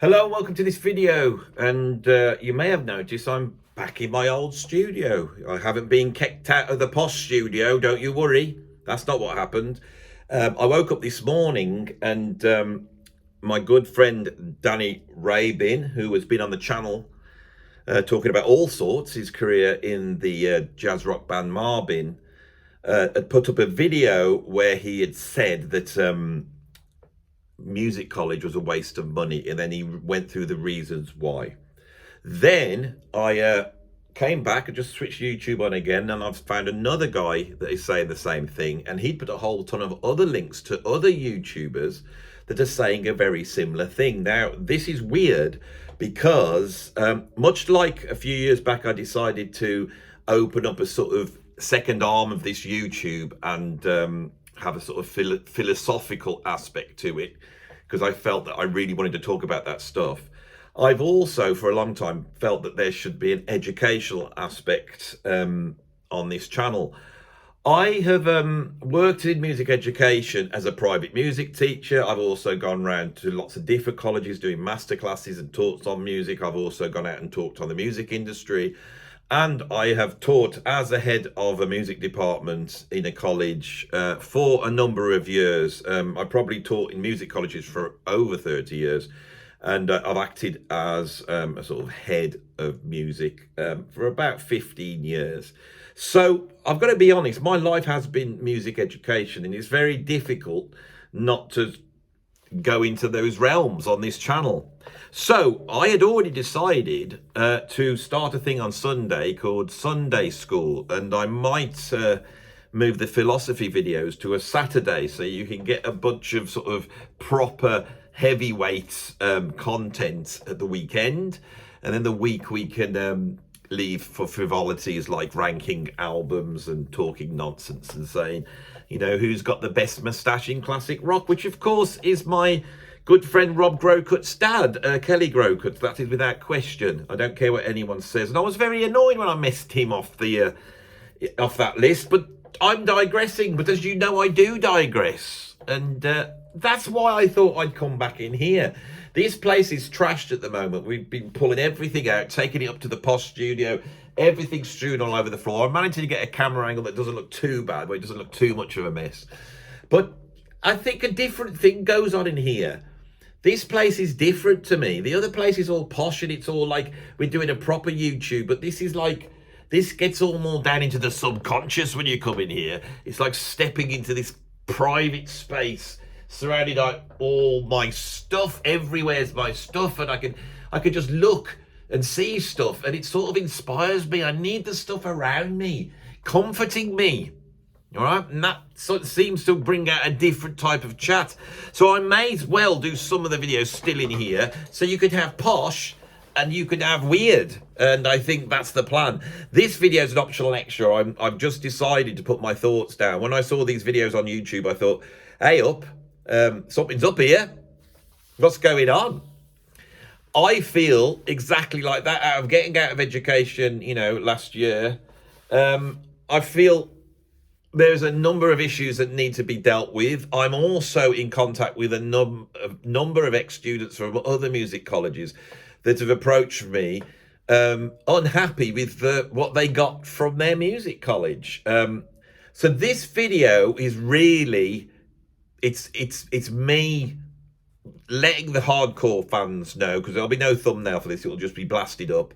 Hello, welcome to this video, and you may have noticed I'm back in my old studio. I haven't been kicked out of the posh studio, don't you worry. That's not what happened. I woke up this morning and my good friend Danny Rabin, who has been on the channel talking about all sorts, his career in the jazz rock band Marbin, had put up a video where he had said that music college was a waste of money, and then he went through the reasons why. Then I came back and just switched YouTube on again, and I've found another guy that is saying the same thing, and he put a whole ton of other links to other YouTubers that are saying a very similar thing. Now, this is weird because much like a few years back, I decided to open up a sort of second arm of this YouTube and have a sort of philosophical aspect to it, because I felt that I really wanted to talk about that stuff. I've also, for a long time, felt that there should be an educational aspect on this channel. I have worked in music education as a private music teacher. I've also gone around to lots of different colleges doing masterclasses and talks on music. I've also gone out and talked on the music industry. And I have taught as a head of a music department in a college for a number of years. I probably taught in music colleges for over 30 years. And I've acted as a sort of head of music for about 15 years. So I've got to be honest, my life has been music education, and it's very difficult not to go into those realms on this channel. So I had already decided to start a thing on Sunday called Sunday School, and I might move the philosophy videos to a Saturday so you can get a bunch of sort of proper heavyweight content at the weekend, and then the week we can leave for frivolities like ranking albums and talking nonsense and saying, you know, who's got the best moustache in classic rock, which of course is my good friend Rob Grocut's dad, Kelly Grocut. That is without question. I don't care what anyone says. And I was very annoyed when I missed him off the off that list. But I'm digressing. But as you know, I do digress. And that's why I thought I'd come back in here. This place is trashed at the moment. We've been pulling everything out, taking it up to the posh studio. Everything's strewn all over the floor. I'm managing to get a camera angle that doesn't look too bad, where it doesn't look too much of a mess. But I think a different thing goes on in here. This place is different to me. The other place is all posh and it's all like we're doing a proper YouTube, but this is like, this gets all more down into the subconscious when you come in here. It's like stepping into this private space surrounded by all my stuff. Everywhere's my stuff, and I can just look and see stuff, and it sort of inspires me. I need the stuff around me, comforting me. All right, and that sort of seems to bring out a different type of chat. So I may as well do some of the videos still in here, so you could have posh and you could have weird, and I think that's the plan. This video is an optional extra. I've just decided to put my thoughts down. When I saw these videos on YouTube, I thought, hey, something's up here. What's going on? I feel exactly like that out of getting out of education, you know, last year. I feel there's a number of issues that need to be dealt with. I'm also in contact with a number of ex-students from other music colleges that have approached me, unhappy with what they got from their music college. So this video is really, it's me letting the hardcore fans know, because there'll be no thumbnail for this, it'll just be blasted up.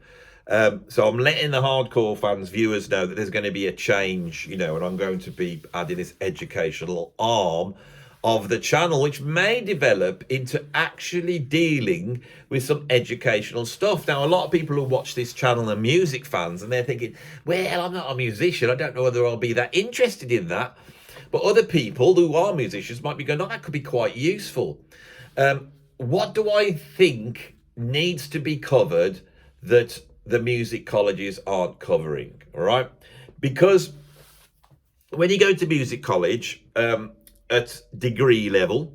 So I'm letting the hardcore fans, viewers, know that there's going to be a change, you know, and I'm going to be adding this educational arm of the channel, which may develop into actually dealing with some educational stuff. Now, a lot of people who watch this channel are music fans, and they're thinking, well, I'm not a musician, I don't know whether I'll be that interested in that. But other people who are musicians might be going, oh, that could be quite useful. What do I think needs to be covered that the music colleges aren't covering? All right, because when you go to music college at degree level,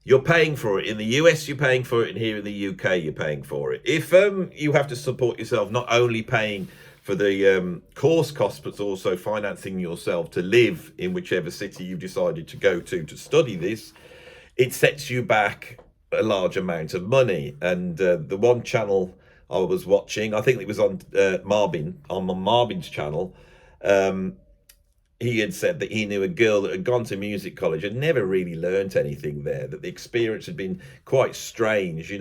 you're paying for it. In the US, you're paying for it, and here in the UK, you're paying for it. If you have to support yourself, not only paying for the course costs, but also financing yourself to live in whichever city you've decided to go to study this, it sets you back a large amount of money. And the one channel I was watching, I think it was on Marvin's channel, he had said that he knew a girl that had gone to music college and never really learnt anything there, that the experience had been quite strange,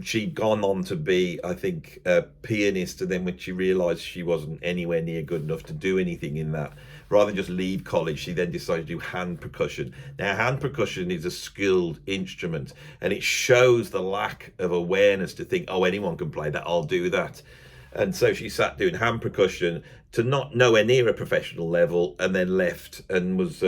she'd gone on to be, I think, a pianist, and then when she realised she wasn't anywhere near good enough to do anything in that, rather than just leave college, she then decided to do hand percussion. Now, hand percussion is a skilled instrument, and it shows the lack of awareness to think, oh, anyone can play that, I'll do that. And so she sat doing hand percussion to not nowhere near a professional level, and then left and was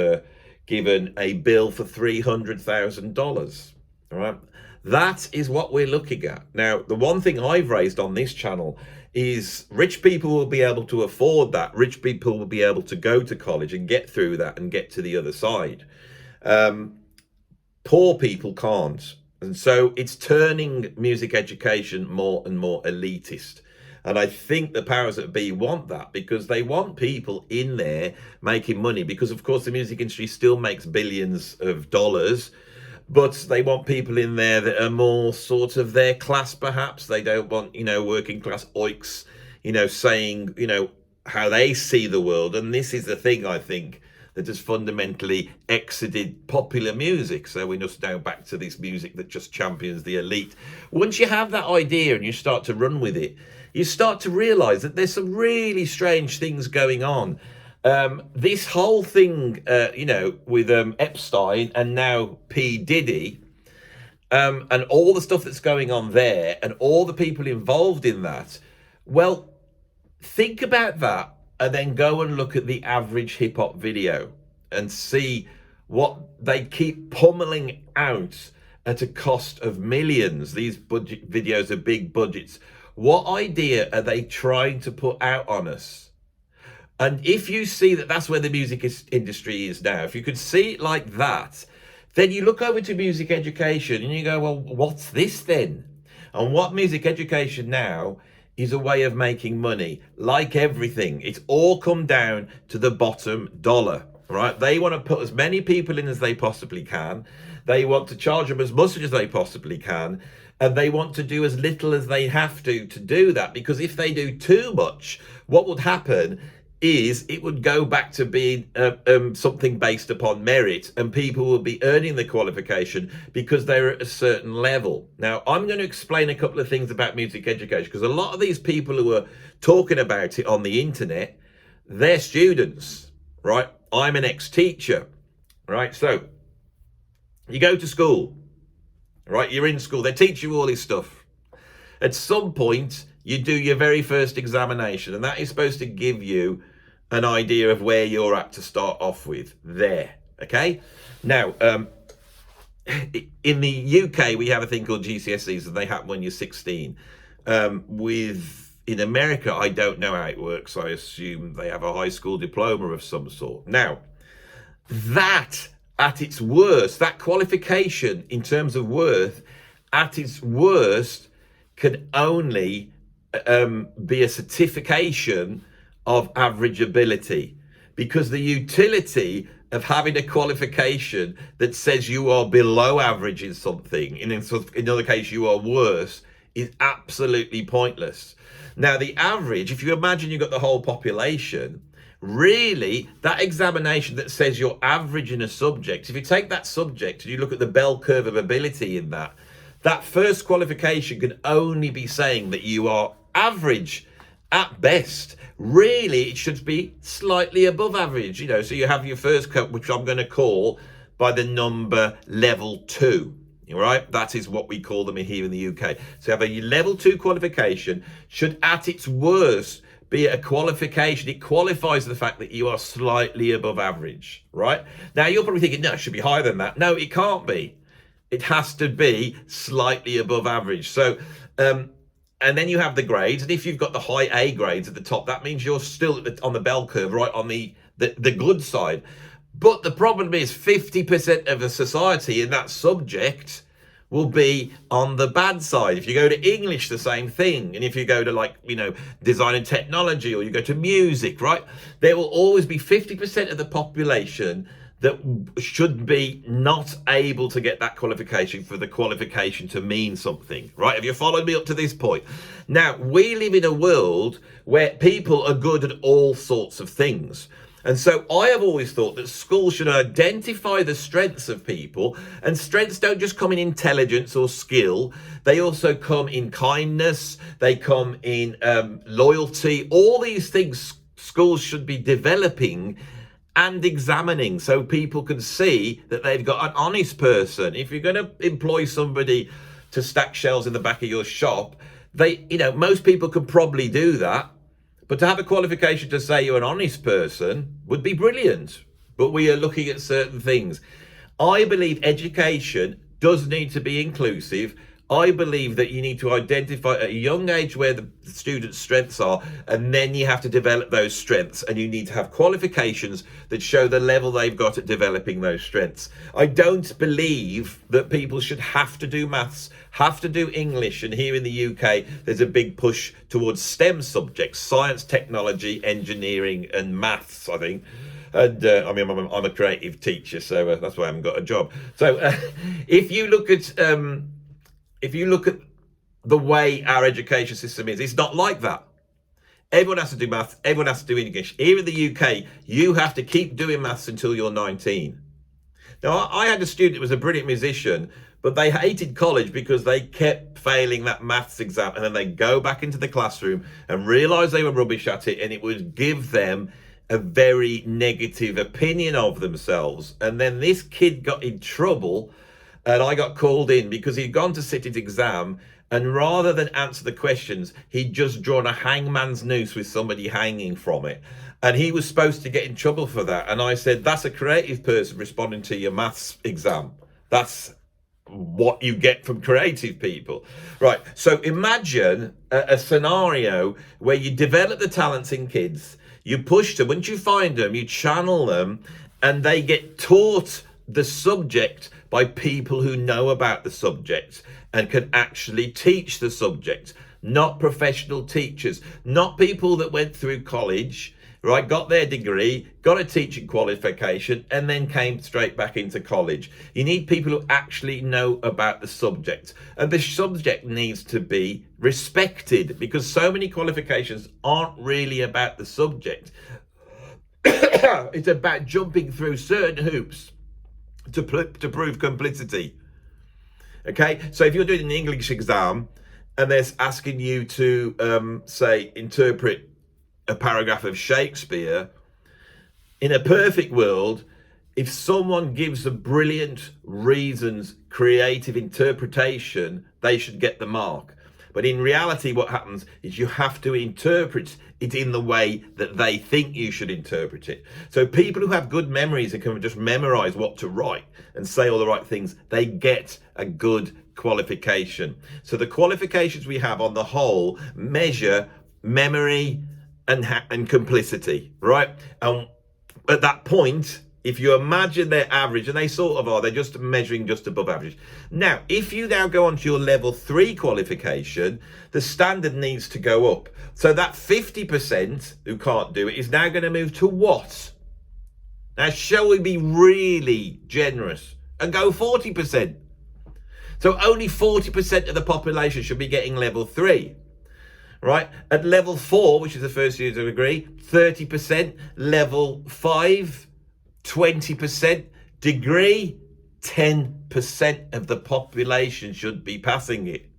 given a bill for $300,000. All right. That is what we're looking at. Now, the one thing I've raised on this channel is rich people will be able to afford that. Rich people will be able to go to college and get through that and get to the other side. Poor people can't. And so it's turning music education more and more elitist. And I think the powers that be want that, because they want people in there making money, because of course the music industry still makes billions of dollars, but they want people in there that are more sort of their class, perhaps. They don't want, working class oiks, saying, how they see the world. And this is the thing, I think, that has fundamentally exited popular music. So we're just now back to this music that just champions the elite. Once you have that idea and you start to run with it, you start to realize that there's some really strange things going on. This whole thing, with Epstein and now P. Diddy, and all the stuff that's going on there and all the people involved in that, well, think about that and then go and look at the average hip-hop video and see what they keep pummeling out at a cost of millions. These budget videos are big budgets. What idea are they trying to put out on us? And if you see that that's where the music industry is now, if you could see it like that, then you look over to music education and you go, well, what's this then? And what music education now is a way of making money. Like everything, it's all come down to the bottom dollar, right? They want to put as many people in as they possibly can. They want to charge them as much as they possibly can. And they want to do as little as they have to do that. Because if they do too much, what would happen is it would go back to being something based upon merit, and people will be earning the qualification because they're at a certain level. Now, I'm going to explain a couple of things about music education, because a lot of these people who are talking about it on the internet, they're students, right? I'm an ex-teacher, right? So you go to school, right? You're in school. They teach you all this stuff. At some point, you do your very first examination, and that is supposed to give you an idea of where you're at to start off with there, okay? Now, in the UK, we have a thing called GCSEs, and they happen when you're 16. In America, I don't know how it works. I assume they have a high school diploma of some sort. Now, that at its worst, that qualification in terms of worth, at its worst, can only be a certification of average ability, because the utility of having a qualification that says you are below average in something, in another case you are worse, is absolutely pointless. Now, the average, if you imagine you've got the whole population, really that examination that says you're average in a subject, if you take that subject and you look at the bell curve of ability in that, that first qualification can only be saying that you are average at best. Really, it should be slightly above average, so you have your first cut, which I'm going to call by the number level 2, all right? That is what we call them here in the UK. So you have a level 2 qualification, should at its worst be a qualification. It qualifies the fact that you are slightly above average, right? Now, you're probably thinking, no, it should be higher than that. No, it can't be. It has to be slightly above average. So, and then you have the grades. And if you've got the high A grades at the top, that means you're still on the bell curve, right on the good side. But the problem is 50% of the society in that subject will be on the bad side. If you go to English, the same thing. And if you go to design and technology, or you go to music, right? There will always be 50% of the population that should be not able to get that qualification for the qualification to mean something, right? Have you followed me up to this point? Now, we live in a world where people are good at all sorts of things. And so I have always thought that schools should identify the strengths of people, and strengths don't just come in intelligence or skill. They also come in kindness. They come in loyalty. All these things schools should be developing and examining so people can see that they've got an honest person. If you're going to employ somebody to stack shelves in the back of your shop, most people can probably do that. But to have a qualification to say you're an honest person would be brilliant. But we are looking at certain things. I believe education does need to be inclusive. I believe that you need to identify at a young age where the student's strengths are, and then you have to develop those strengths, and you need to have qualifications that show the level they've got at developing those strengths. I don't believe that people should have to do maths, have to do English, and here in the UK there's a big push towards STEM subjects: science, technology, engineering and maths, I think. And I'm a creative teacher, so that's why I haven't got a job. So if you look at the way our education system is, it's not like that. Everyone has to do maths, everyone has to do English. Here in the UK, you have to keep doing maths until you're 19. Now, I had a student who was a brilliant musician, but they hated college because they kept failing that maths exam, and then they go back into the classroom and realise they were rubbish at it, and it would give them a very negative opinion of themselves. And then this kid got in trouble, and I got called in because he'd gone to sit his exam, and rather than answer the questions, he'd just drawn a hangman's noose with somebody hanging from it. And he was supposed to get in trouble for that. And I said, that's a creative person responding to your maths exam. That's what you get from creative people. Right, so imagine a scenario where you develop the talents in kids, you push them, once you find them, you channel them, and they get taught the subject by people who know about the subject and can actually teach the subject, not professional teachers, not people that went through college, right, got their degree, got a teaching qualification, and then came straight back into college. You need people who actually know about the subject, and the subject needs to be respected, because so many qualifications aren't really about the subject. It's about jumping through certain hoops to prove complicity. Okay, so if you're doing an English exam and they're asking you to say interpret a paragraph of Shakespeare, in a perfect world, if someone gives a brilliant reasons, creative interpretation, they should get the mark. But in reality, what happens is you have to interpret it in the way that they think you should interpret it. So people who have good memories and can just memorize what to write and say all the right things, they get a good qualification. So the qualifications we have on the whole measure memory and complicity, right? And at that point, if you imagine their average, and they sort of are, they're just measuring just above average. Now, if you now go on to your level 3 qualification, the standard needs to go up. So that 50% who can't do it is now going to move to what? Now, shall we be really generous and go 40%? So only 40% of the population should be getting level 3. Right, at level 4, which is the first year to degree, 30%, level 5, 20%, degree, 10% of the population should be passing it.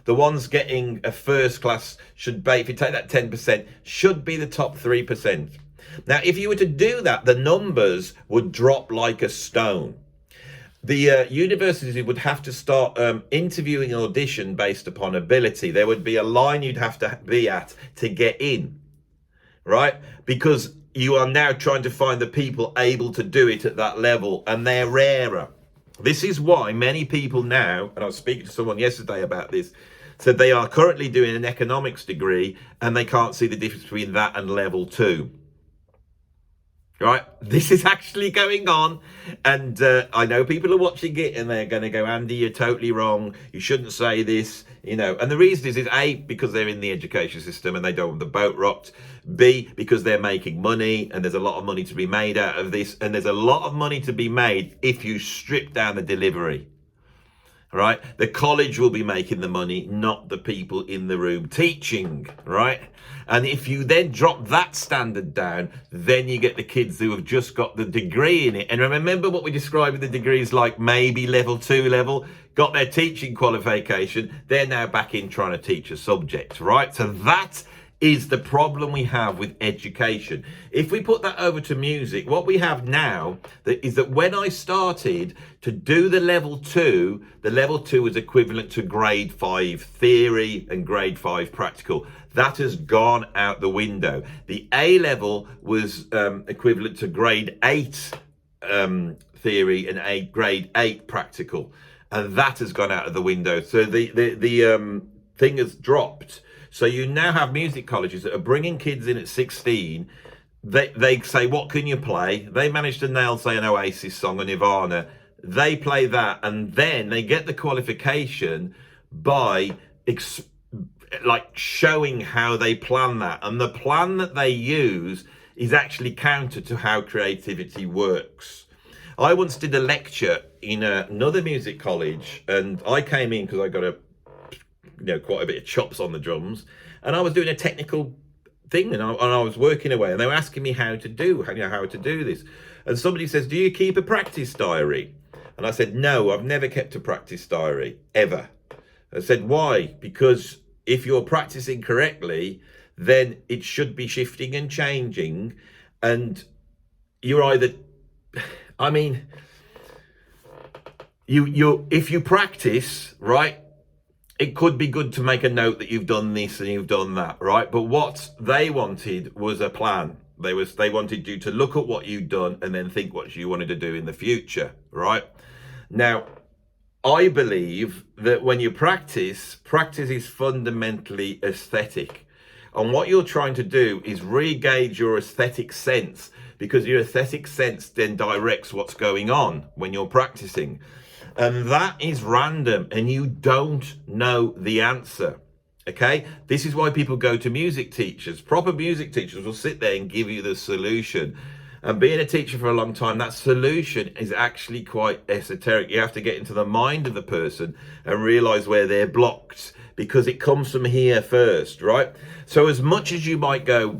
The ones getting a first class should be, if you take that 10%, should be the top 3%. Now, if you were to do that, the numbers would drop like a stone. The university would have to start interviewing an audition based upon ability. There would be a line you'd have to be at to get in, right? Because you are now trying to find the people able to do it at that level, and they're rarer. This is why many people now, and I was speaking to someone yesterday about this, said they are currently doing an economics degree and they can't see the difference between that and level 2. right? This is actually going on, and I know people are watching it and they're going to go, Andy, you're totally wrong, you shouldn't say this, you know. And the reason is A, because they're in the education system and they don't want the boat rocked. B, because they're making money, and there's a lot of money to be made out of this, and there's a lot of money to be made if you strip down the delivery. Right? The college will be making the money, not the people in the room teaching, right? And if you then drop that standard down, then you get the kids who have just got the degree in it. And remember what we described with the degrees, like maybe level 2 level, got their teaching qualification, they're now back in trying to teach a subject, right? So that is the problem we have with education. If we put that over to music, what we have now is that when I started to do the level 2 is equivalent to grade 5 theory and grade 5 practical. That has gone out the window. The A level was equivalent to grade 8 theory and grade 8 practical, and that has gone out of the window. So the thing has dropped. So you now have music colleges that are bringing kids in at 16. They say, what can you play? They manage to nail, say, an Oasis song, a Nirvana. They play that, and then they get the qualification by showing how they plan that. And the plan that they use is actually counter to how creativity works. I once did a lecture in another music college, and I came in because I got quite a bit of chops on the drums, and I was doing a technical thing, and I was working away, and they were asking me how to do this. And somebody says, do you keep a practice diary? And I said, no, I've never kept a practice diary, ever. I said, why? Because if you're practicing correctly, then it should be shifting and changing, and you're either, I mean, if you practice, right, it could be good to make a note that you've done this and you've done that, right? But what they wanted was a plan. They wanted you to look at what you've done and then think what you wanted to do in the future, right? Now, I believe that when you practice is fundamentally aesthetic. And what you're trying to do is re-gauge your aesthetic sense, because your aesthetic sense then directs what's going on when you're practicing. And that is random, and you don't know the answer, okay? This is why people go to music teachers. Proper music teachers will sit there and give you the solution. And being a teacher for a long time, that solution is actually quite esoteric. You have to get into the mind of the person and realize where they're blocked, because it comes from here first, right? So as much as you might go,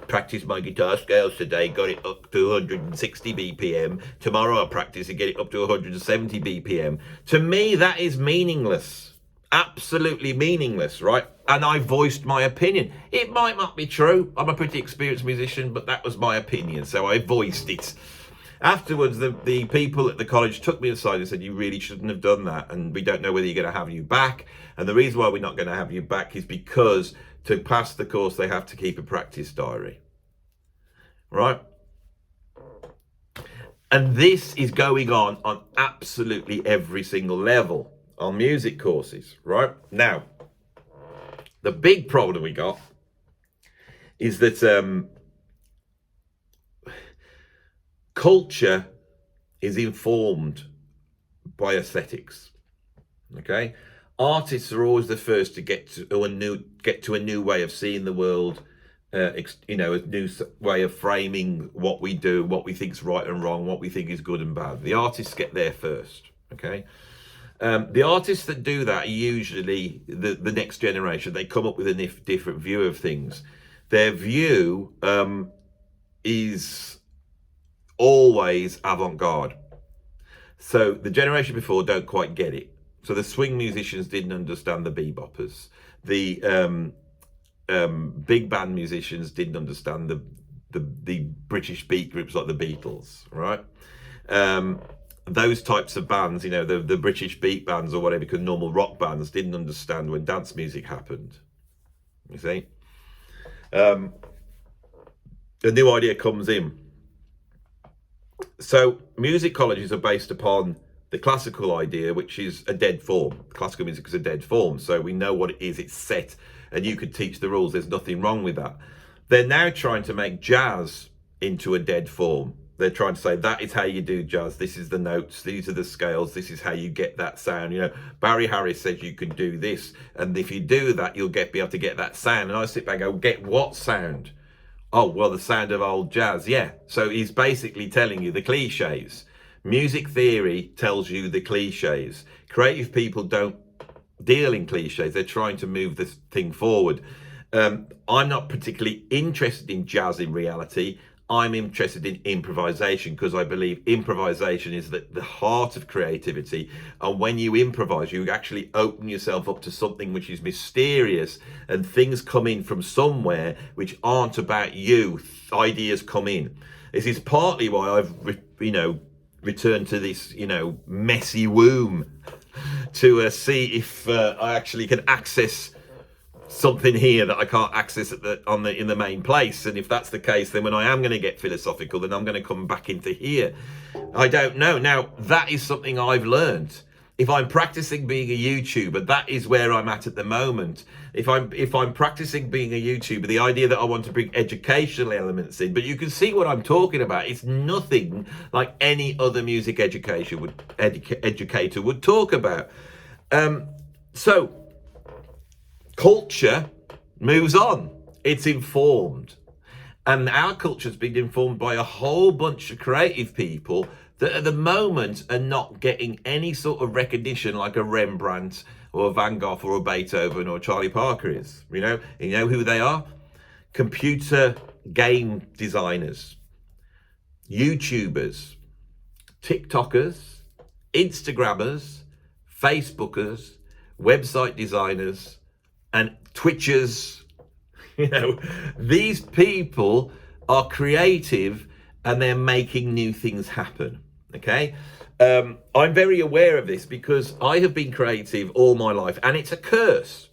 practice my guitar scales today, got it up to 160 BPM. Tomorrow I'll practice and get it up to 170 BPM. To me, that is meaningless. Absolutely meaningless, right? And I voiced my opinion. It might not be true. I'm a pretty experienced musician, but that was my opinion, so I voiced it. Afterwards, the people at the college took me aside and said, you really shouldn't have done that, and we don't know whether you're going to have you back. And the reason why we're not going to have you back is because to pass the course, they have to keep a practice diary, right? And this is going on absolutely every single level on music courses, right? Now, the big problem we got is that culture is informed by aesthetics, okay? Artists are always the first to get to a new way of seeing the world, a new way of framing what we do, what we think is right and wrong, what we think is good and bad. The artists get there first, okay? The artists that do that are usually the next generation. They come up with a different view of things. Their view is always avant-garde. So the generation before don't quite get it. So the swing musicians didn't understand the beboppers. The big band musicians didn't understand the British beat groups like the Beatles, right? Those types of bands, the British beat bands or whatever, because normal rock bands didn't understand when dance music happened. You see? A new idea comes in. So music colleges are based upon the classical idea, which is a dead form. Classical music is a dead form, so we know what it is, it's set, and you could teach the rules, there's nothing wrong with that. They're now trying to make jazz into a dead form. They're trying to say that is how you do jazz. This is the notes. These are the scales. This is how you get that sound. You know, Barry Harris says you can do this, and if you do that, you'll be able to get that sound. And I sit back and go, get what sound? Oh, well, the sound of old jazz. Yeah. So he's basically telling you the cliches. Music theory tells you the cliches. Creative people don't deal in cliches. They're trying to move this thing forward. I'm not particularly interested in jazz in reality. I'm interested in improvisation because I believe improvisation is the heart of creativity. And when you improvise, you actually open yourself up to something which is mysterious, and things come in from somewhere which aren't about you. Ideas come in. This is partly why I've, returned to this, messy womb to see if I actually can access something here that I can't access in the main place. And if that's the case, then when I am going to get philosophical, then I'm going to come back into here. I don't know. Now, that is something I've learned. If I'm practicing being a YouTuber, that is where I'm at the moment. If I'm practicing being a YouTuber, the idea that I want to bring educational elements in, but you can see what I'm talking about. It's nothing like any other music educator would talk about. So culture moves on. It's informed. And our culture's been informed by a whole bunch of creative people that at the moment are not getting any sort of recognition like a Rembrandt or a Van Gogh or a Beethoven or Charlie Parker is. You know who they are? Computer game designers, YouTubers, TikTokers, Instagrammers, Facebookers, website designers, and Twitchers. These people are creative and they're making new things happen. Okay. I'm very aware of this because I have been creative all my life, and it's a curse.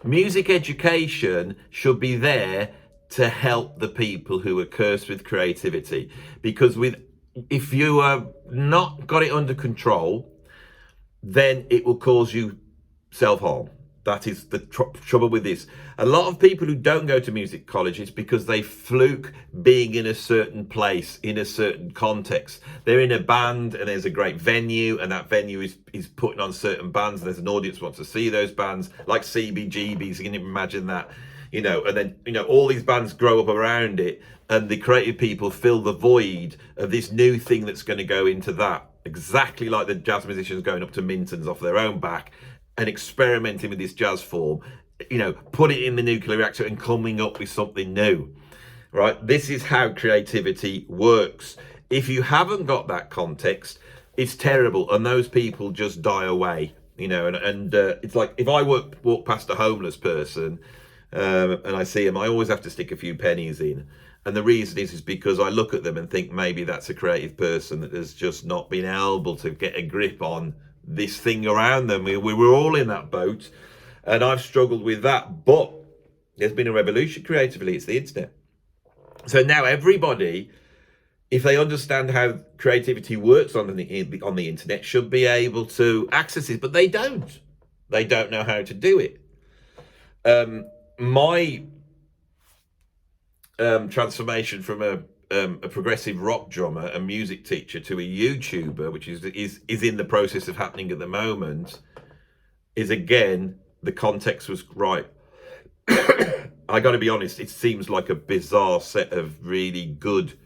Music education should be there to help the people who are cursed with creativity, because if you have not got it under control, then it will cause you self-harm. That is the trouble with this. A lot of people who don't go to music colleges because they fluke being in a certain place, in a certain context. They're in a band and there's a great venue, and that venue is putting on certain bands, and there's an audience who wants to see those bands, like CBGBs. You can imagine that, and then, all these bands grow up around it, and the creative people fill the void of this new thing that's going to go into that. Exactly like the jazz musicians going up to Minton's off their own back and experimenting with this jazz form, put it in the nuclear reactor and coming up with something new, right? This is how creativity works. If you haven't got that context, it's terrible, and those people just die away, and it's like if I walk past a homeless person and I see them, I always have to stick a few pennies in. And the reason is because I look at them and think maybe that's a creative person that has just not been able to get a grip on this thing around them. We were all in that boat, and I've struggled with that. But there's been a revolution creatively. It's the internet. So now everybody, if they understand how creativity works on the internet, should be able to access it. But they don't. They don't know how to do it. My transformation from a progressive rock drummer, a music teacher, to a YouTuber, which is in the process of happening at the moment, is again, the context was right. I got to be honest, it seems like a bizarre set of really good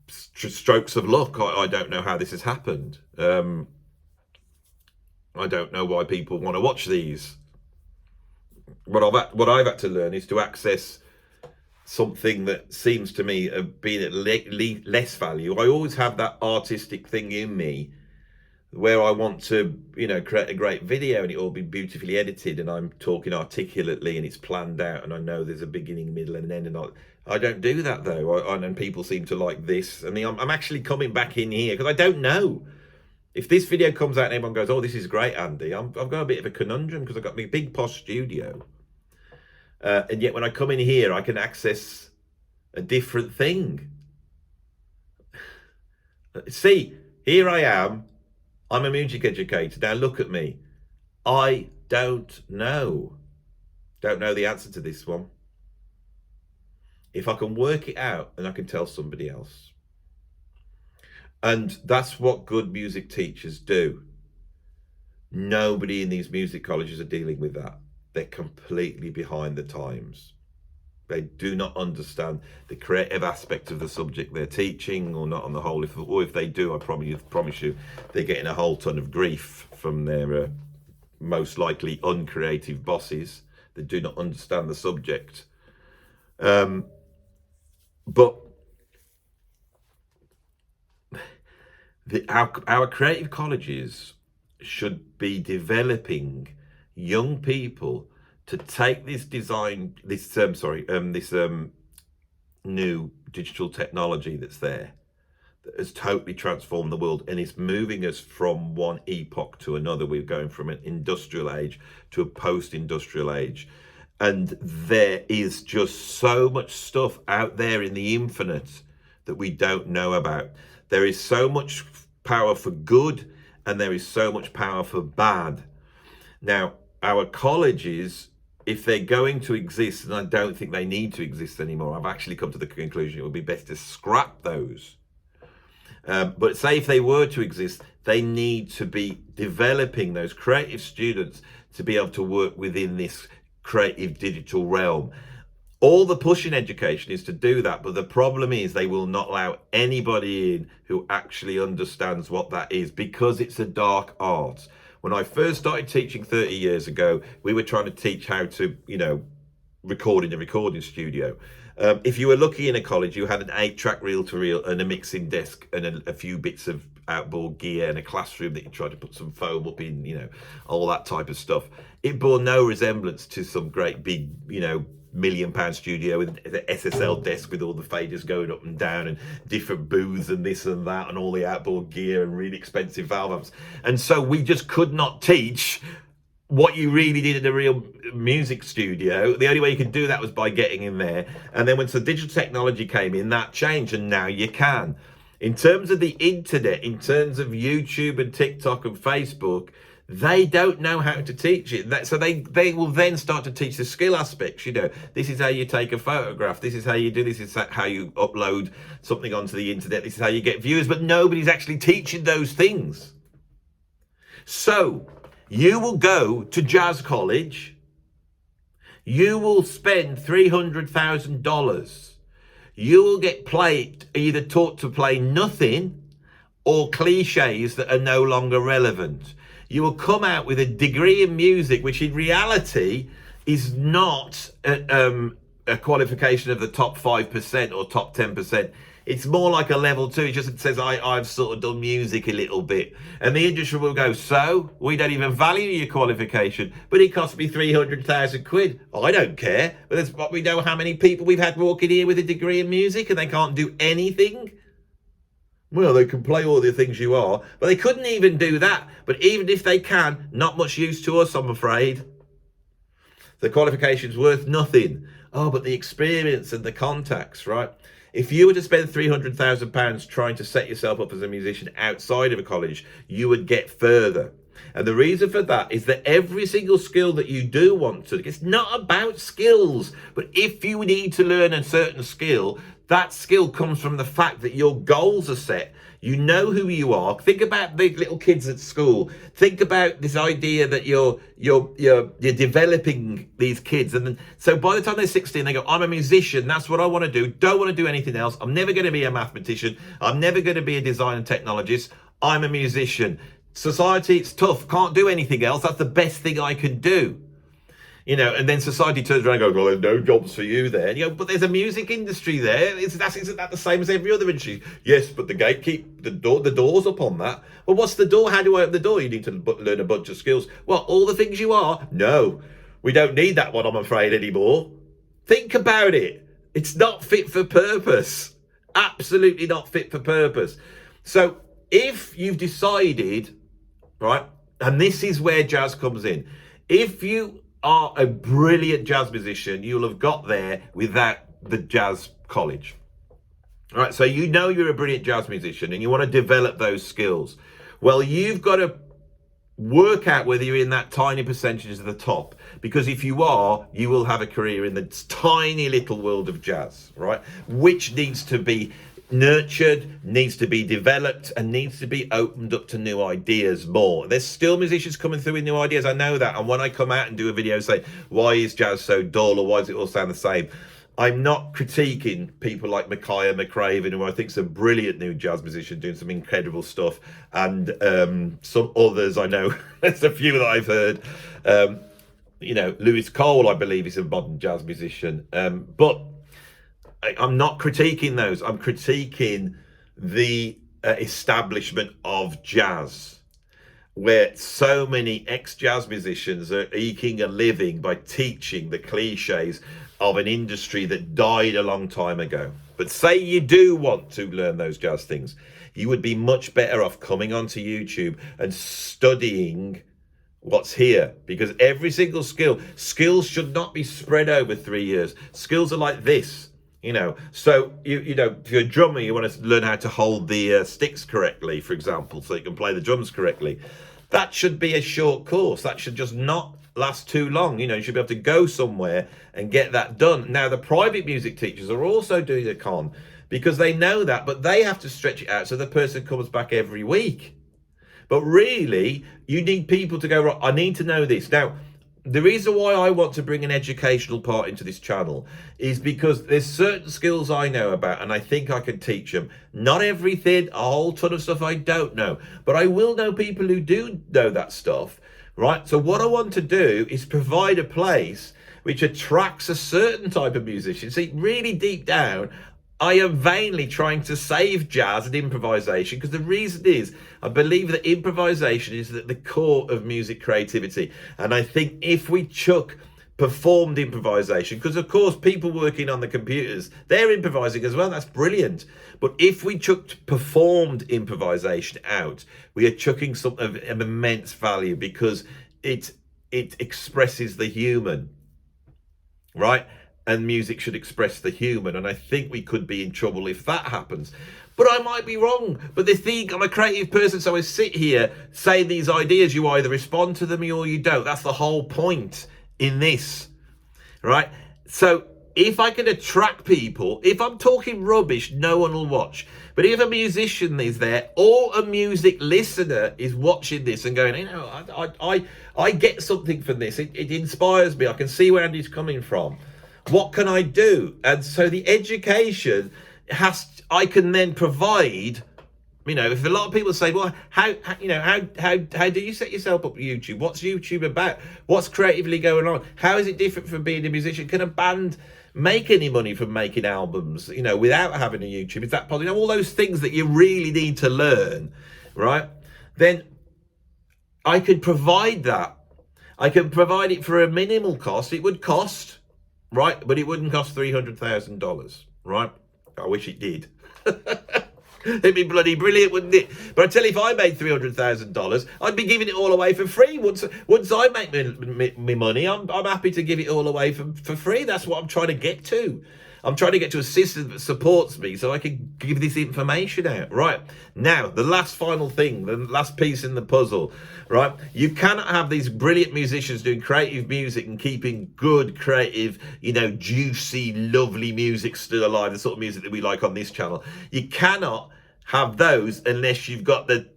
strokes of luck. I don't know how this has happened. I don't know why people want to watch these. What I've had to learn is to access something that seems to me being at less value. I always have that artistic thing in me where I want to, create a great video and it all be beautifully edited and I'm talking articulately and it's planned out and I know there's a beginning, middle and an end. And I don't do that though. And people seem to like this. I mean, I'm actually coming back in here because I don't know. If this video comes out and everyone goes, oh, this is great, Andy, I've got a bit of a conundrum because I've got my big posh studio. And yet when I come in here, I can access a different thing. See, here I am. I'm a music educator. Now look at me. I don't know the answer to this one. if I can work it out and I can tell somebody else. And that's what good music teachers do. Nobody in these music colleges are dealing with that. They're completely behind the times. They do not understand the creative aspect of the subject they're teaching, or not on the whole. If they do, I promise you, they're getting a whole ton of grief from their most likely uncreative bosses that do not understand the subject. But our creative colleges should be developing young people to take this new digital technology that's there, that has totally transformed the world, and it's moving us from one epoch to another. We're going from an industrial age to a post-industrial age, and there is just so much stuff out there in the infinite that we don't know about. There is so much power for good, and there is so much power for bad. Now, our colleges, if they're going to exist, and I don't think they need to exist anymore, I've actually come to the conclusion it would be best to scrap those. But say if they were to exist, they need to be developing those creative students to be able to work within this creative digital realm. All the push in education is to do that, but the problem is they will not allow anybody in who actually understands what that is, because it's a dark art. When I first started teaching 30 years ago, we were trying to teach how to, record in a recording studio. If you were lucky in a college, you had an 8-track reel-to-reel and a mixing desk and a few bits of outboard gear and a classroom that you tried to put some foam up in, all that type of stuff. It bore no resemblance to some great big, £1 million studio with an SSL desk with all the faders going up and down and different booths and this and that and all the outboard gear and really expensive valve amps. And so we just could not teach what you really did in a real music studio. The only way you could do that was by getting in there. And then once the digital technology came in, that changed, and now you can. In terms of the internet, in terms of YouTube and TikTok and Facebook, they don't know how to teach it. So they will then start to teach the skill aspects. This is how you take a photograph. This is how you do this. Is how you upload something onto the internet. This is how you get viewers. But nobody's actually teaching those things. So you will go to jazz college. You will spend $300,000. You will get either taught to play nothing or cliches that are no longer relevant. You will come out with a degree in music, which in reality is not a qualification of the top 5% or top 10%. It's more like a level 2. It just says, I've sort of done music a little bit. And the industry will go, so we don't even value your qualification, but it cost me 300,000 quid. I don't care. But we know how many people we've had walking here with a degree in music and they can't do anything. Well, they can play all the things you are, but they couldn't even do that. But even if they can, not much use to us, I'm afraid. The qualification's worth nothing. Oh, but the experience and the contacts, right? If you were to spend £300,000 trying to set yourself up as a musician outside of a college, you would get further. And the reason for that is that every single skill that you do want to, it's not about skills, but if you need to learn a certain skill, that skill comes from the fact that your goals are set. You know who you are. Think about the little kids at school. Think about this idea that you're developing these kids, and then so by the time they're 16, they go, "I'm a musician. That's what I want to do. Don't want to do anything else. I'm never going to be a mathematician. I'm never going to be a design and technologist. I'm a musician. Society, it's tough. Can't do anything else. That's the best thing I can do." And then society turns around and goes, "Well, there's no jobs for you there." And but there's a music industry there. Isn't that the same as every other industry? Yes, but the door's up on that. Well, what's the door? How do I open the door? You need to learn a bunch of skills. Well, all the things you are? No, we don't need that one, I'm afraid, anymore. Think about it. It's not fit for purpose. Absolutely not fit for purpose. So if you've decided, right, and this is where jazz comes in. If you are a brilliant jazz musician, you'll have got there without the jazz college. All right, so you're a brilliant jazz musician and you want to develop those skills. Well, you've got to work out whether you're in that tiny percentage of the top, because if you are, you will have a career in the tiny little world of jazz, right? Which needs to be nurtured, needs to be developed, and needs to be opened up to new ideas more. There's still musicians coming through with new ideas, I know that. And when I come out and do a video saying, why is jazz so dull, or why does it all sound the same? I'm not critiquing people like Micaiah McCraven, who I think is a brilliant new jazz musician doing some incredible stuff, and some others I know. There's a few that I've heard. You know, Lewis Cole, I believe, is a modern jazz musician. But I'm not critiquing those. I'm critiquing the establishment of jazz, where so many ex-jazz musicians are eking a living by teaching the cliches of an industry that died a long time ago. But say you do want to learn those jazz things, you would be much better off coming onto YouTube and studying what's here, because every single skills should not be spread over 3 years. Skills are like this, you know. So you know, if you're a drummer, you want to learn how to hold the sticks correctly, for example, so you can play the drums correctly. That should be a short course. That should just not last too long. You know, you should be able to go somewhere and get that done. Now, the private music teachers are also doing a con, because they know that, but they have to stretch it out so the person comes back every week. But really, you need people to go, right, I need to know this. Now, the reason why I want to bring an educational part into this channel is because there's certain skills I know about, and I think I can teach them. Not everything, a whole ton of stuff I don't know, but I will know people who do know that stuff, right? So what I want to do is provide a place which attracts a certain type of musician. See, really deep down, I am vainly trying to save jazz and improvisation, because the reason is I believe that improvisation is at the core of music creativity. And I think if we chuck performed improvisation, because of course people working on the computers, they're improvising as well, that's brilliant. But if we chucked performed improvisation out, we are chucking something of immense value, because it expresses the human, right? And music should express the human. And I think we could be in trouble if that happens. But I might be wrong. But they think I'm a creative person, so I sit here saying these ideas. You either respond to them or you don't. That's the whole point in this, right? So if I can attract people, if I'm talking rubbish, no one will watch. But if a musician is there, or a music listener is watching this and going, you know, I get something from this. It inspires me. I can see where Andy's coming from. What can I do? And so the education I can then provide. You know, if a lot of people say, well, how do you set yourself up with YouTube? What's YouTube about? What's creatively going on? How is it different from being a musician? Can a band make any money from making albums, you know, without having a YouTube? Is that possible? You know, all those things that you really need to learn, right? Then I could provide that. I can provide it for a minimal cost. It would cost, right? But it wouldn't cost $300,000, right? I wish it did. It'd be bloody brilliant, wouldn't it? But I tell you, if I made $300,000, I'd be giving it all away for free. Once I make me money, I'm happy to give it all away for free. That's what I'm trying to get to. I'm trying to get to a system that supports me so I can give this information out. Right, now, the last final thing, the last piece in the puzzle, right? You cannot have these brilliant musicians doing creative music and keeping good, creative, you know, juicy, lovely music still alive, the sort of music that we like on this channel. You cannot have those unless you've got the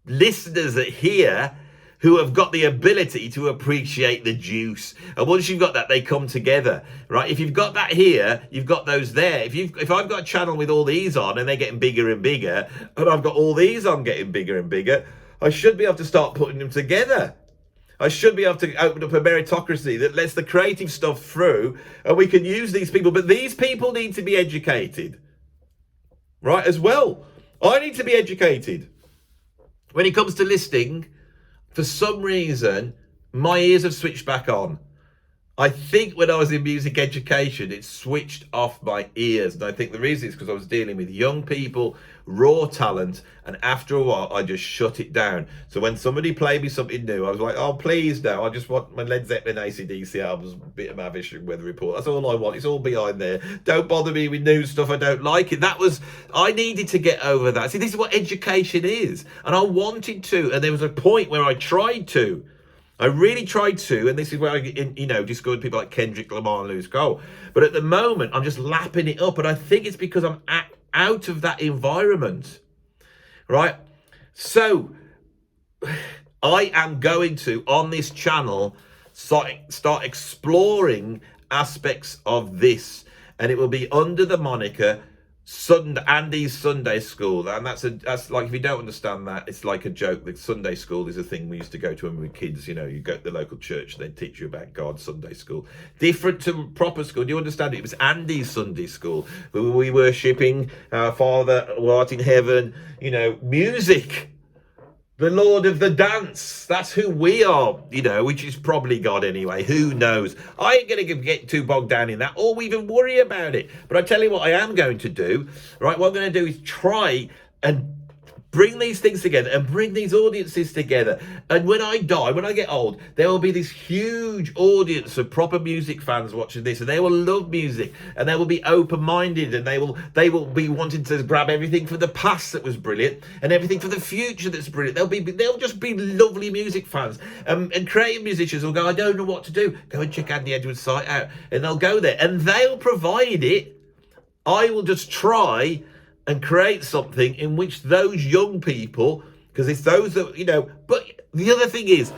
listeners that hear who have got the ability to appreciate the juice. And once you've got that, they come together, right? If you've got that here, you've got those there. If I've got a channel with all these on and they're getting bigger and bigger, and I've got all these on getting bigger and bigger, I should be able to start putting them together. I should be able to open up a meritocracy that lets the creative stuff through, and we can use these people. But these people need to be educated, right, as well. I need to be educated. When it comes to listening, for some reason, my ears have switched back on. I think when I was in music education, it switched off my ears. And I think the reason is because I was dealing with young people, raw talent. And after a while, I just shut it down. So when somebody played me something new, I was like, oh, please no. I just want my Led Zeppelin AC/DC albums, a bit of Mavish and Weather Report. That's all I want. It's all behind there. Don't bother me with new stuff. I don't like it. I needed to get over that. See, this is what education is. And I wanted to. And there was a point where I tried to. I really tried to, and this is where I, discovered people like Kendrick Lamar and Lewis Cole. But at the moment, I'm just lapping it up, and I think it's because I'm out of that environment, right? So I am going to, on this channel, start exploring aspects of this, and it will be under the moniker Andy's Sunday School. And that's like, if you don't understand that, it's like a joke. The Sunday school is a thing we used to go to when we were kids. You go to the local church, they teach you about God. Sunday school, different to proper school. Do you understand? It was Andy's Sunday School. We worshipping our Father who art in heaven. Music, the Lord of the dance. That's who we are, which is probably God anyway. Who knows? I ain't going to get too bogged down in that or even worry about it. But I tell you what I am going to do, right? What I'm going to do is try and bring these things together and bring these audiences together. And when I die, when I get old, there will be this huge audience of proper music fans watching this, and they will love music, and they will be open-minded, and they will be wanting to grab everything from the past that was brilliant and everything for the future that's brilliant. They'll just be lovely music fans. And creative musicians will go, I don't know what to do. Go and check Andy Edwards' site out, and they'll go there, and they'll provide it. I will just try and create something in which those young people, because it's those that, but the other thing is,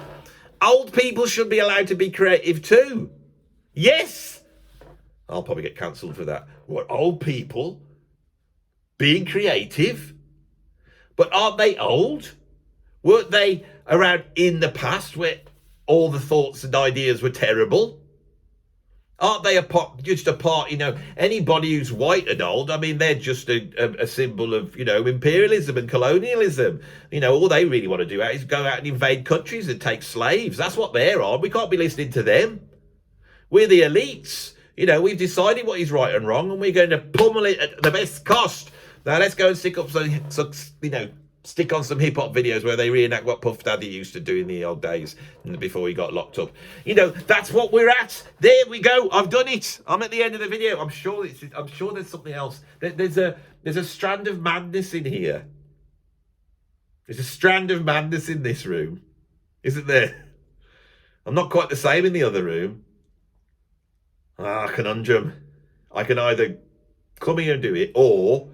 old people should be allowed to be creative too. Yes. I'll probably get cancelled for that. What, old people being creative? But aren't they old? Weren't they around in the past where all the thoughts and ideas were terrible? Aren't they just a part, anybody who's white and old, I mean, they're just a symbol of, imperialism and colonialism. All they really want to do is go out and invade countries and take slaves. That's what they're on. We can't be listening to them. We're the elites. We've decided what is right and wrong, and we're going to pummel it at the best cost. Now, let's go and stick on some hip-hop videos where they reenact what Puff Daddy used to do in the old days before he got locked up. That's what we're at. There we go. I've done it. I'm at the end of the video. I'm sure there's something else. There's a strand of madness in here. There's a strand of madness in this room. Isn't there? I'm not quite the same in the other room. Conundrum. I can either come here and do it, or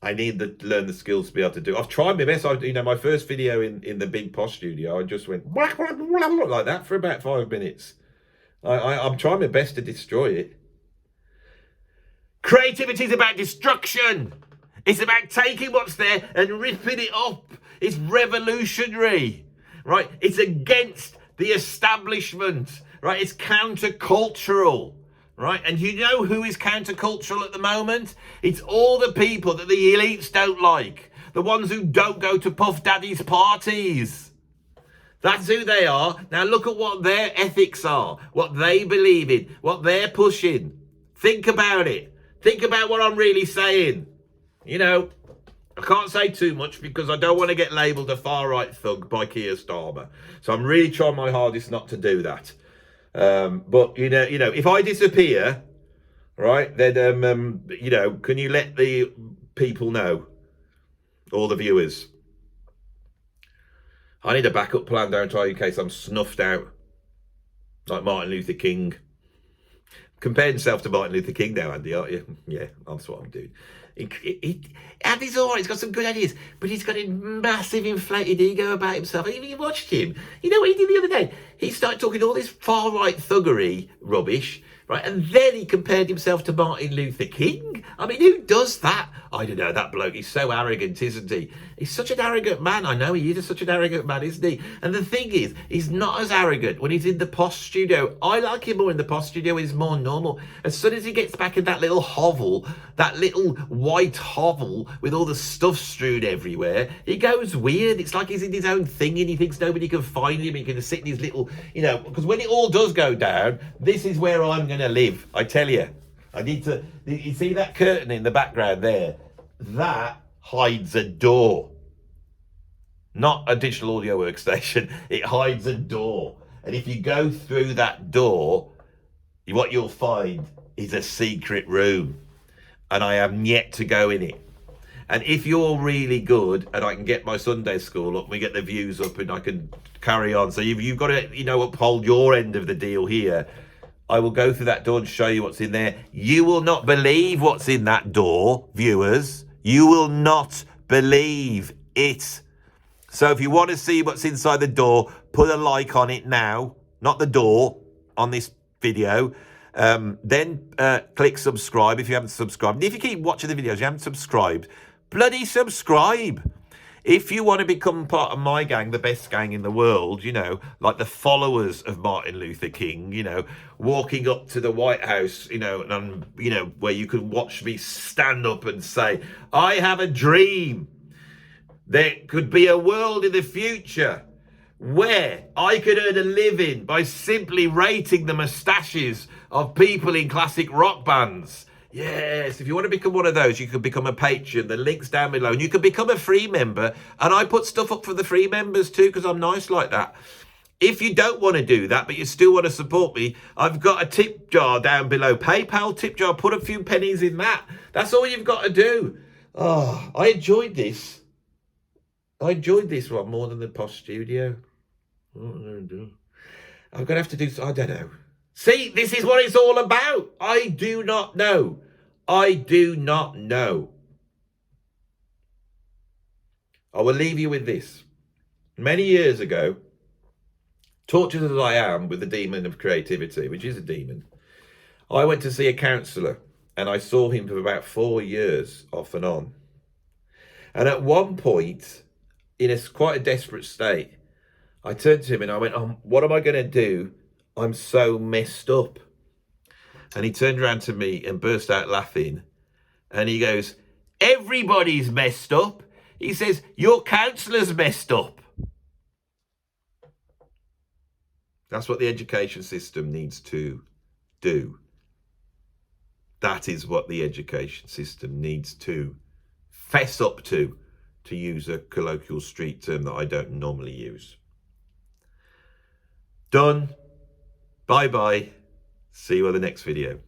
I need to learn the skills to be able to do. I've tried my best. My first video in the big posh studio, I just went like that for about 5 minutes. I'm trying my best to destroy it. Creativity is about destruction. It's about taking what's there and ripping it up. It's revolutionary, right? It's against the establishment, right? It's countercultural. Right, and you know who is countercultural at the moment? It's all the people that the elites don't like. The ones who don't go to Puff Daddy's parties. That's who they are. Now look at what their ethics are, what they believe in, what they're pushing. Think about it. Think about what I'm really saying. I can't say too much because I don't want to get labelled a far-right thug by Keir Starmer. So I'm really trying my hardest not to do that. But if I disappear, right, then can you let the people know, all the viewers? I need a backup plan, don't I, in case I'm snuffed out like Martin Luther King. Compare himself to Martin Luther King now, Andy, aren't you? Yeah, that's what I'm doing. Andy's all right, he's got some good ideas, but he's got a massive inflated ego about himself. Have you watched him? You know what he did the other day? He started talking all this far-right thuggery rubbish, right? And then he compared himself to Martin Luther King. I mean, who does that? I don't know, that bloke, he's so arrogant, isn't he? He's such an arrogant man. I know he is such an arrogant man, isn't he? And the thing is, he's not as arrogant when he's in the post studio. I like him more in the post studio. He's more normal. As soon as he gets back in that little hovel, that little white hovel with all the stuff strewn everywhere, he goes weird. It's like he's in his own thing and he thinks nobody can find him. He can sit in his little, you know, because when it all does go down, this is where I'm going to live. I tell you, I need to, you see that curtain in the background there? That hides a door. Not a digital audio workstation. It hides a door. And if you go through that door, what you'll find is a secret room. And I have yet to go in it. And if you're really good and I can get my Sunday school up, we get the views up and I can carry on. So you've got to, you know, uphold your end of the deal here. I will go through that door and show you what's in there. You will not believe what's in that door, viewers. You will not believe it. So if you want to see what's inside the door, put a like on it now, not the door, on this video. Then click subscribe if you haven't subscribed. And if you keep watching the videos, you haven't subscribed, bloody subscribe. If you want to become part of my gang, the best gang in the world, you know, like the followers of Martin Luther King, you know, walking up to the White House, you know, and you know, where you can watch me stand up and say, I have a dream. There could be a world in the future where I could earn a living by simply rating the moustaches of people in classic rock bands. Yes, if you want to become one of those, you can become a patron. The link's down below. And you can become a free member. And I put stuff up for the free members too, because I'm nice like that. If you don't want to do that, but you still want to support me, I've got a tip jar down below. PayPal tip jar. Put a few pennies in that. That's all you've got to do. Oh, I enjoyed this. I enjoyed this one more than the post studio. What am I going to do? I'm going to have to do, I don't know. See, this is what it's all about. I do not know. I do not know. I will leave you with this. Many years ago, tortured as I am with the demon of creativity, which is a demon, I went to see a counsellor and I saw him for about 4 years off and on. And at one point, in quite a desperate state, I turned to him and I went, what am I going to do? I'm so messed up. And he turned around to me and burst out laughing. And he goes, everybody's messed up. He says, your counsellor's messed up. That's what the education system needs to do. That is what the education system needs to fess up to use a colloquial street term that I don't normally use. Done. Bye-bye. See you on the next video.